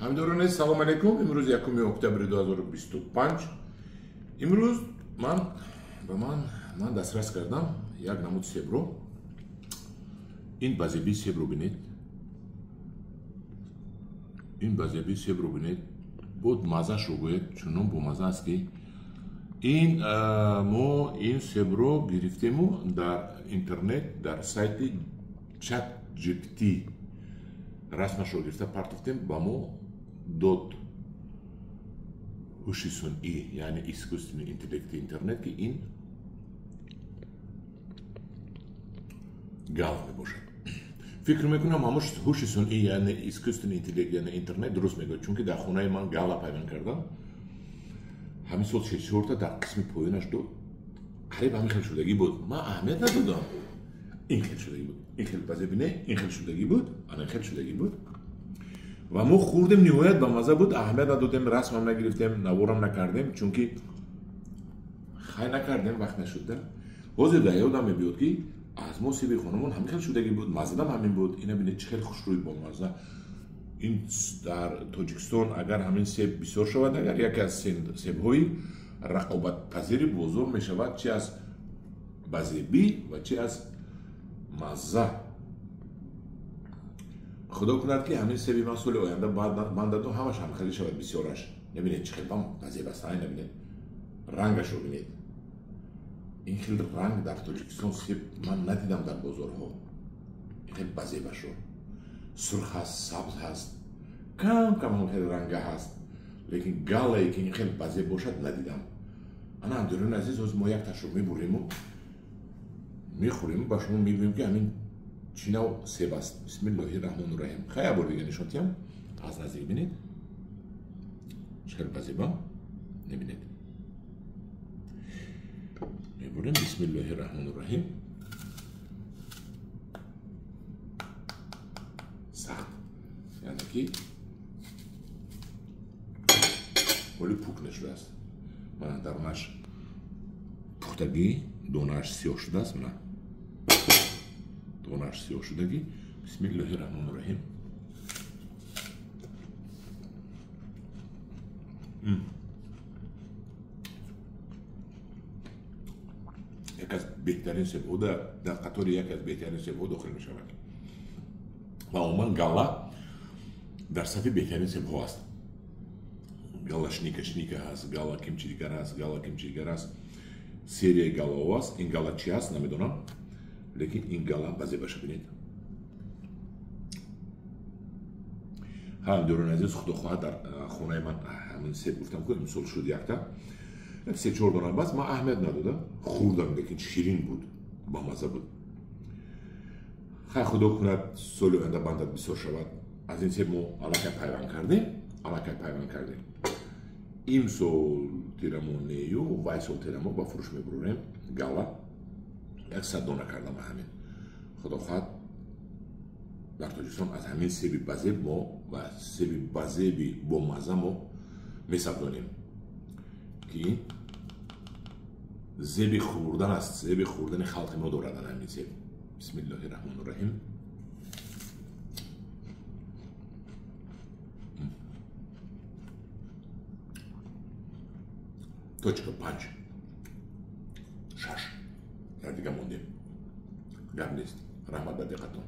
Hamdurane, salam alaikum. Imruz 1 октябрь 2025. Imruz man dasras kardam yak namud sebro. In bazebi sebro bined. In bazebi sebro bined. Bod maza shogoyed chunon bo maza ast ki in mo in sebro giriftemu dar internet dar sayti ChatGPT rasma shogirfta partoftem bamo dot هوش صنعی یعنی искусственный интеллект интернет که این گال میباشد فکر میکنم همش هوش صنعی یعنی искусственный интеллект یعنی اینترنت درست میگه چون که در خونه من گالا پیدا کردم همین سال چهارتا در قسم پایینش دو قریب همین خیلی شدگی بود من اهمیت ندادم این خیلی شدگی بود این خیلی بازه بینه این خیلی شدگی بود آن خیلی شدگی بود و ما خوردیم نیویت با مزه بود اهمیت ندادیم رسمم نگرفتیم نوارم نکردیم چون که خیلی نکردیم وقت نشده بازی در یادم میبود که از ما سیبی خانمون همین خیلی شدگی بود مزه دم همین بود اینه بینید چه خیلی خوش روی با مزه این در تاجیکستان اگر همین سیب بسیار شود اگر یکی از سیب های رقابت پذیری بزرگ میشود چه از بازیبی و چه از مزه خدا کند که همین سیبی من سال آینده من دادم همش هم خیلی شود بسیارش نبینید چه خیلی بازی بستانی نبینید رنگش رو بینید این خیلی رنگ در تاجیکستان سیب من ندیدم در بازارها این خیلی بازی بشو سرخ هست سبز هست کم هم خیلی رنگ هست لیکن گاله که این خیلی بازی باشد ندیدم انا همدوران عزیز از ما یک تشرب میبریم و میخوریم با شما میگویم که همین چیناو سیب است بسم الله الرحمن الرحیم خیلی بار دیگه نشونتیم از نزدیک بینید چقدر بازیبا نبینید میبریم بسم الله الرحمن الرحیم سخت یعنی که ولی پوک نشده است من درونش پختگی دونهش سیاه شده است من دونهش سیاه شدگی بسم الله الرحمن الرحیم یک از بهترین سیب در قطار یک از بهترین سیب داخل می شود و عموما گالا در صفی بهترین سیب ها است گالا شنیکه هست گالا کیمچی دیگر هست گالا کیمچی دیگر هست سری گالا ها است این گالا چی هست نمیدونم لیکن این گالا بازی باشه بینید همدوران عزیز خدا خواهد در خونه من همین سیب گفتم که امسال شد یک سه چهار دانه بس من اهمیت ندادم خوردم لیکن شیرین بود با مزه بود خیلی خدا کند سال آینده بندت بسیار شود از این سیب ما علاقه پیوند کردیم این سال تیرمو نیو و وای سال تیرمو با فروش میبرونیم گالا 100 دانه کردم همین خدا خواهد در تاجیکستان از همین سیبی بازیب ما و سیبی بازیبی با مزه ما میسابدانیم که زیبی خوردن است زیبی خوردن خلق ما دارد همین سیب بسم الله الرحمن الرحیم точка 5 6 در دیگه موندیم گم نیست رحمت به دقتون